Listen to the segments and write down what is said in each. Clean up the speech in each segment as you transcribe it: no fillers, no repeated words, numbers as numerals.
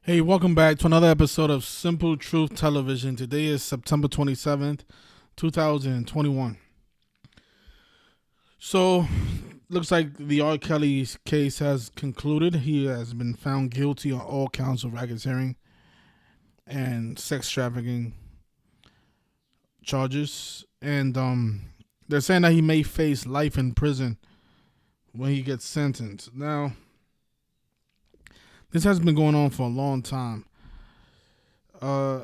Hey, welcome back to another episode of Simple Truth Television. Today is September 27th, 2021. So, looks like the R. Kelly case has concluded. He has been found guilty on all counts of racketeering and sex trafficking charges. And they're saying that he may face life in prison when he gets sentenced. Now, this has been going on for a long time. Uh,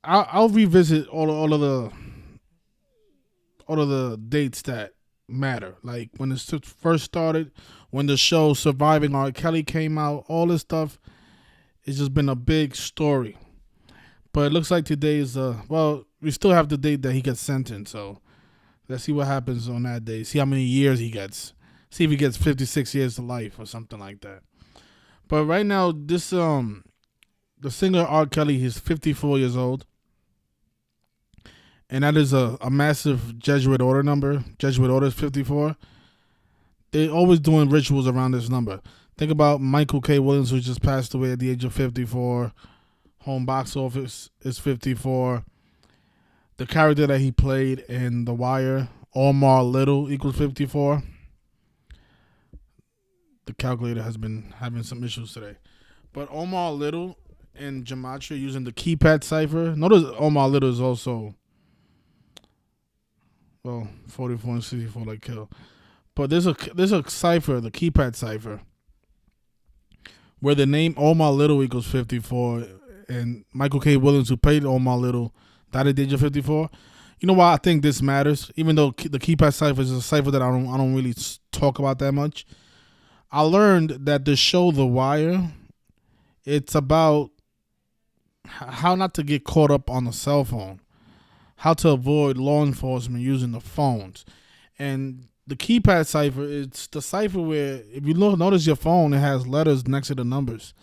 I'll revisit all of the dates that matter. Like when it first started, when the show Surviving R. Kelly came out, all this stuff. It's just been a big story. But it looks like today is we still have the date that he gets sentenced. So let's see what happens on that day. See how many years he gets. See if he gets 56 years to life or something like that. But right now, the singer R. Kelly, he's 54 years old. And that is a massive Jesuit order number. Jesuit order is 54. They're always doing rituals around this number. Think about Michael K. Williams, who just passed away at the age of 54. Home box office is 54. The character that he played in The Wire, Omar Little, equals 54. The calculator has been having some issues today. But Omar Little in Gematria using the keypad cipher. Notice Omar Little is also 44 and 64 like kill. But there's a cipher, the keypad cipher, where the name Omar Little equals 54, and Michael K. Williams, who played Omar Little, died at the age of 54. You know why I think this matters? Even though the keypad cipher is a cipher that I don't really talk about that much. I learned that the show The Wire, it's about how not to get caught up on the cell phone, how to avoid law enforcement using the phones. And the keypad cipher, it's the cipher where if you notice your phone, it has letters next to the numbers.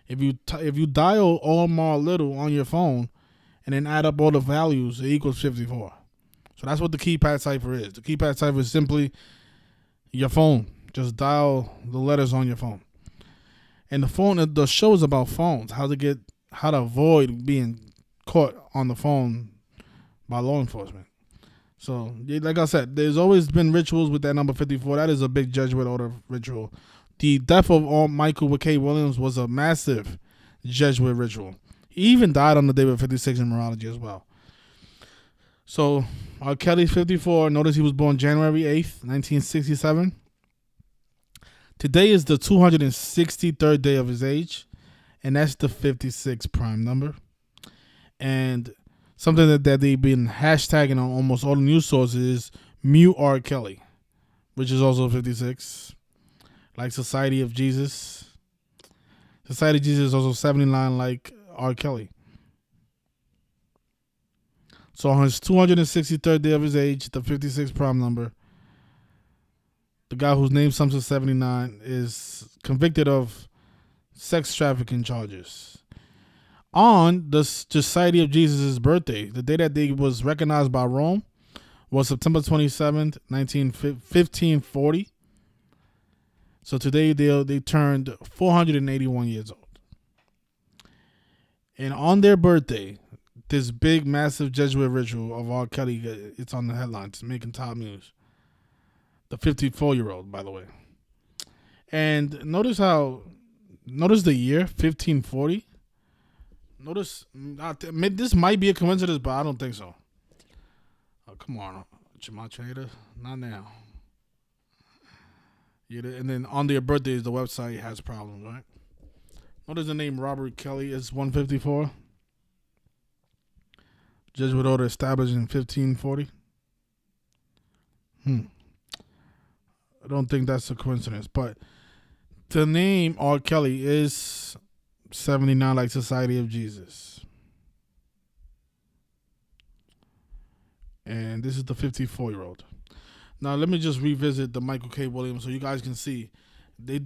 If you dial Omar Little on your phone and then add up all the values, it equals 54. So that's what the keypad cipher is. The keypad cipher is simply your phone. Just dial the letters on your phone. And the show is about phones, how to avoid being caught on the phone by law enforcement. So, like I said, there's always been rituals with that number 54. That is a big Jesuit order ritual. The death of Michael K. Williams was a massive Jesuit ritual. He even died on the day of 56 in Numerology as well. So, R. Kelly's 54. Notice he was born January 8th, 1967. Today is the 263rd day of his age, and that's the 56 prime number. And something that they've been hashtagging on almost all the news sources is Mute R. Kelly, which is also 56. Like Society of Jesus. Society of Jesus is also 79 like R. Kelly. So on his 263rd day of his age, the 56 prime number, the guy whose name sums to 79 is convicted of sex trafficking charges. On the Society of Jesus' birthday, the day that they was recognized by Rome was September 27th, 1540. So today they turned 481 years old. And on their birthday, this big, massive Jesuit ritual of R. Kelly, it's on the headlines, making top news. The 54-year-old, by the way. And notice the year, 1540. Notice, this might be a coincidence, but I don't think so. Oh, come on, Gematria, not now. Yeah, and then on their birthdays, the website has problems, right? Notice the name Robert Kelly is 154. Jesuit order established in 1540. I don't think that's a coincidence, but the name R. Kelly is 79 like Society of Jesus. And this is the 54-year-old. Now, let me just revisit the Michael K. Williams so you guys can see. I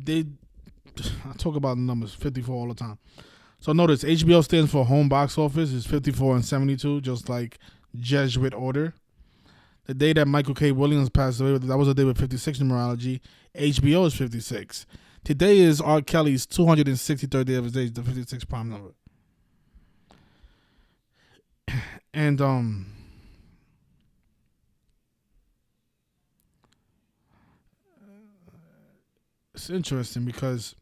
talk about the numbers, 54 all the time. So notice, HBO stands for home box office is 54 and 72, just like Jesuit order. The day that Michael K. Williams passed away, that was the day with 56 numerology. HBO is 56. Today is R. Kelly's 263rd day of his age, the 56 prime number. And it's interesting because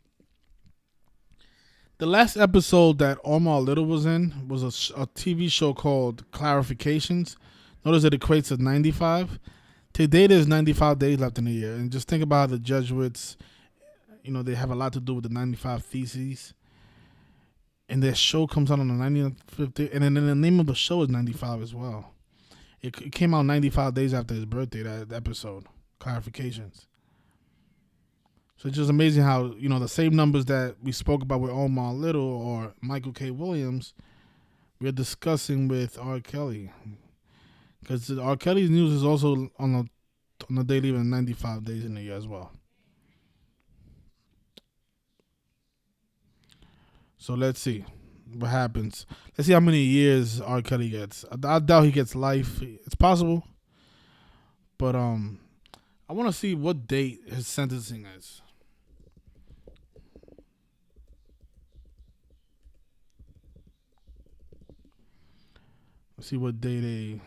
the last episode that Omar Little was in was a TV show called Clarifications. Notice it equates to 95. Today there's 95 days left in the year. And just think about how the Jesuits, they have a lot to do with the 95 Theses. And their show comes out on the 95th day. And then the name of the show is 95 as well. It came out 95 days after his birthday, that episode, Clarifications. So it's just amazing how, the same numbers that we spoke about with Omar Little or Michael K. Williams, we're discussing with R. Kelly. Because R. Kelly's news is also on the daily even 95 days in the year as well. So let's see what happens. Let's see how many years R. Kelly gets. I doubt he gets life. It's possible. But I want to see what date his sentencing is. Let's see what day they...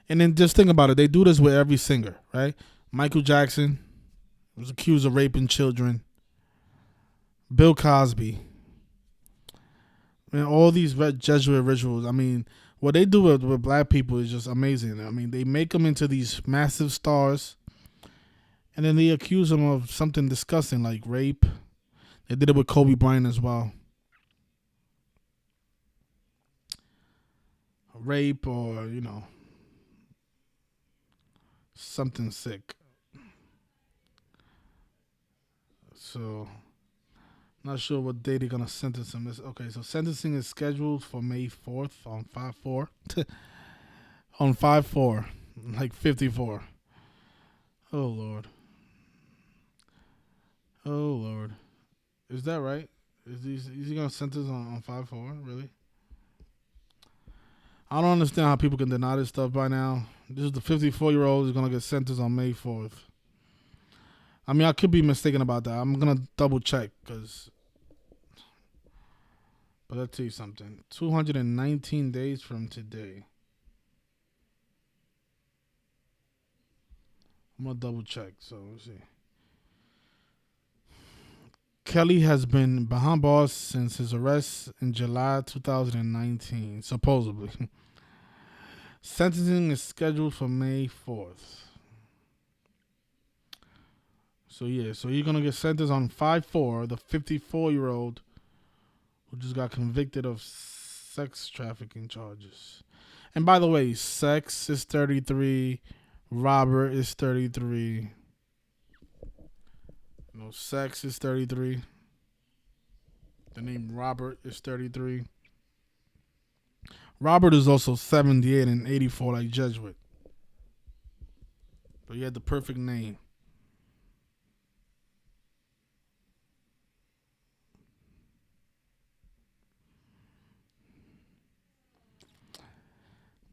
And then just think about it. They do this with every singer, right? Michael Jackson was accused of raping children. Bill Cosby. And all these Jesuit rituals. I mean, what they do with black people is just amazing. I mean, they make them into these massive stars. And then they accuse them of something disgusting like rape. They did it with Kobe Bryant as well. Rape or, something sick. So, not sure what day they're going to sentence him. Okay, so sentencing is scheduled for May 4th on 5-4. On 5-4, like 54. Oh, Lord. Oh, Lord. Is that right? Is he going to sentence on 5-4? Really? I don't understand how people can deny this stuff by now. This is the 54-year-old who's going to get sentenced on May 4th. I mean, I could be mistaken about that. I'm going to double check because... But let's tell you something. 219 days from today. I'm going to double check. So, let's see. Kelly has been behind bars since his arrest in July 2019, supposedly. Sentencing is scheduled for May 4th. So he's going to get sentenced on 5-4, the 54-year-old who just got convicted of sex trafficking charges. And by the way, sex is 33, Robert is 33. Sex is 33. The name Robert is 33. Robert is also 78 and 84 like Jesuit. But he had the perfect name.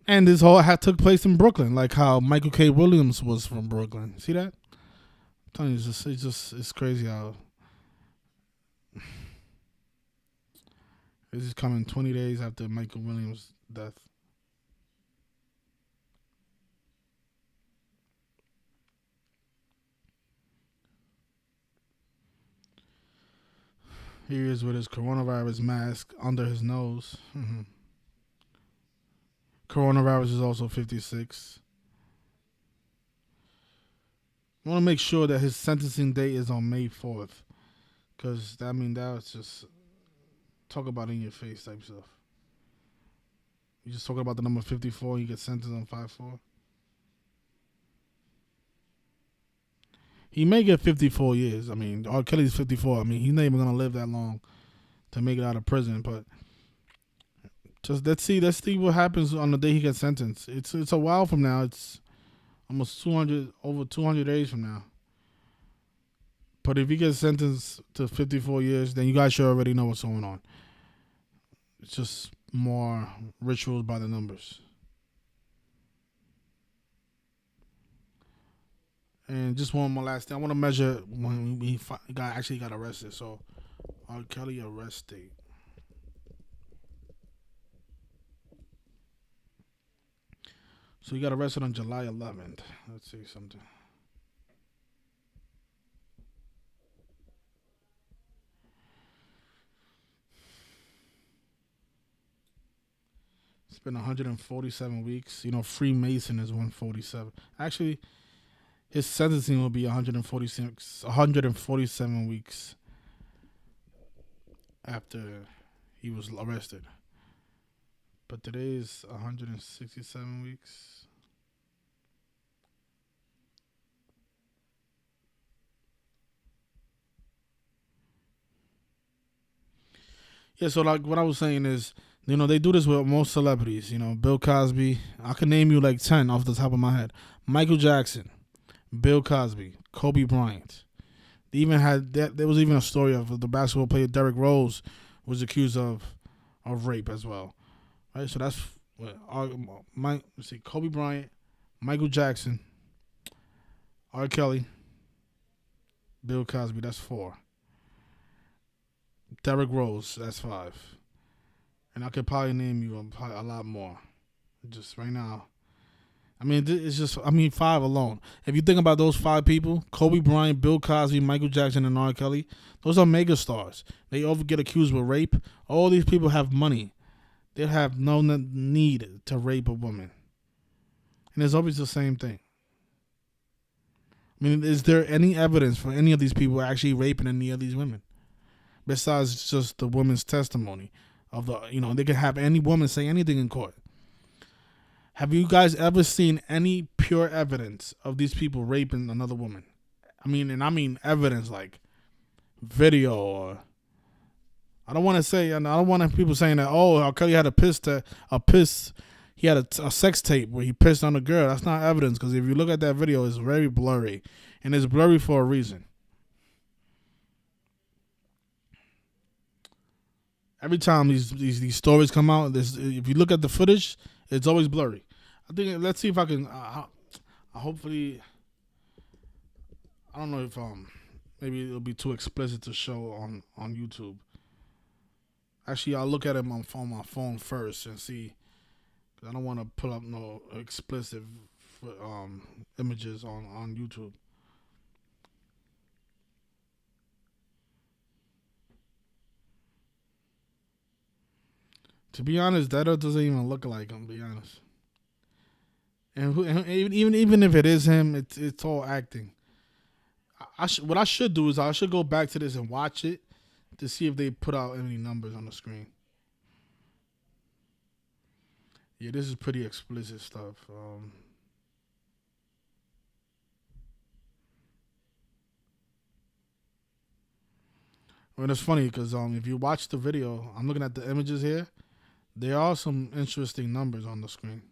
And this whole took place in Brooklyn, like how Michael K. Williams was from Brooklyn. See that? I'm telling you, it's crazy how this is coming 20 days after Michael Williams' death. Here he is with his coronavirus mask under his nose. Coronavirus is also 56. I want to make sure that his sentencing date is on May 4th. Because, that was just talk about in your face type stuff. You just talking about the number 54 and you get sentenced on 5-4. He may get 54 years. I mean, R. Kelly's 54. I mean, he's not even going to live that long to make it out of prison. But just let's see what happens on the day he gets sentenced. It's a while from now. It's almost over 200 days from now. But if he gets sentenced to 54 years, then you guys should already know what's going on. It's just more rituals by the numbers. And just one more last thing. I want to measure when he actually got arrested. So, R. Kelly arrest date. So he got arrested on July 11th. Let's see something. It's been 147 weeks. You know, Freemason is 147. Actually, his sentencing will be 147 weeks after he was arrested. But today is 167 weeks. Yeah, so like what I was saying is, you know, they do this with most celebrities. You know, Bill Cosby. I can name you like 10 off the top of my head. Michael Jackson, Bill Cosby, Kobe Bryant. They even had that. There was even a story of the basketball player Derrick Rose was accused of rape as well. Right, so that's what let's see, Kobe Bryant, Michael Jackson, R. Kelly, Bill Cosby. That's 4. Derrick Rose. That's 5. And I could probably name you a lot more. Just right now. I mean, it's just, 5 alone. If you think about those 5 people, Kobe Bryant, Bill Cosby, Michael Jackson, and R. Kelly, those are mega stars. They all get accused with rape. All these people have money. They have no need to rape a woman. And it's always the same thing. I mean, is there any evidence for any of these people actually raping any of these women? Besides just the woman's testimony of they could have any woman say anything in court. Have you guys ever seen any pure evidence of these people raping another woman? I mean evidence like video or I don't want to say, and I don't want people saying that, oh, R. Kelly had he had a sex tape where he pissed on a girl. That's not evidence because if you look at that video, it's very blurry. And it's blurry for a reason. Every time these stories come out, if you look at the footage, it's always blurry. I think let's see if I can. Hopefully, I don't know if maybe it'll be too explicit to show on YouTube. Actually, I'll look at it on my phone first and see. I don't want to pull up no explicit images on YouTube. To be honest, that doesn't even look like him. To be honest, and even if it is him, it's all acting. What I should do is I should go back to this and watch it to see if they put out any numbers on the screen. Yeah, this is pretty explicit stuff. And it's funny because if you watch the video, I'm looking at the images here. There are some interesting numbers on the screen.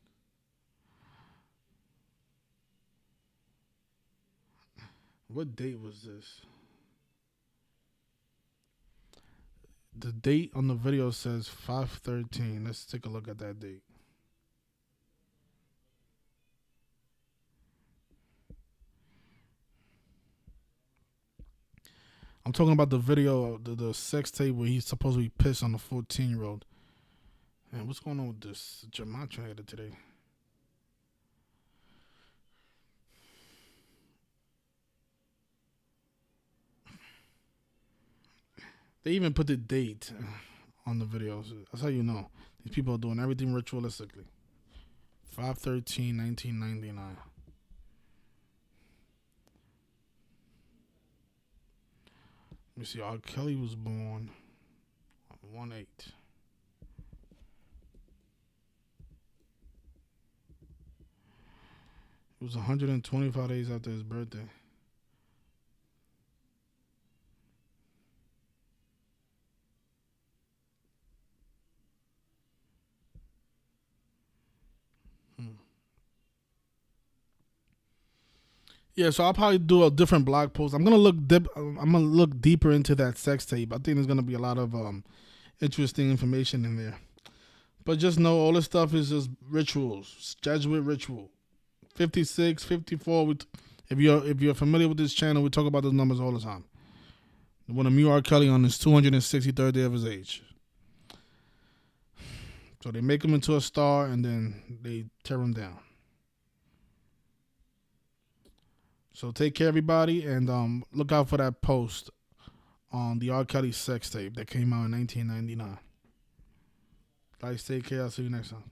What date was this? The date on the video says 5/13. Let's take a look at that date. I'm talking about the video, the sex tape where he's supposed to be pissed on a 14-year-old. Man, what's going on with this gematria today? They even put the date on the videos. That's how you know. These people are doing everything ritualistically. 5/13/1999. Let me see. R. Kelly was born on 1/8. It was 125 days after his birthday. Yeah, so I'll probably do a different blog post. I'm gonna look deeper into that sex tape. I think there's gonna be a lot of interesting information in there. But just know all this stuff is just rituals, Jesuit ritual. 56, 54, If you're familiar with this channel, we talk about those numbers all the time. When a R. Kelly on his 263rd day of his age. So they make him into a star and then they tear him down. So take care, everybody, and look out for that post on the R. Kelly sex tape that came out in 1999. Guys, take care. I'll see you next time.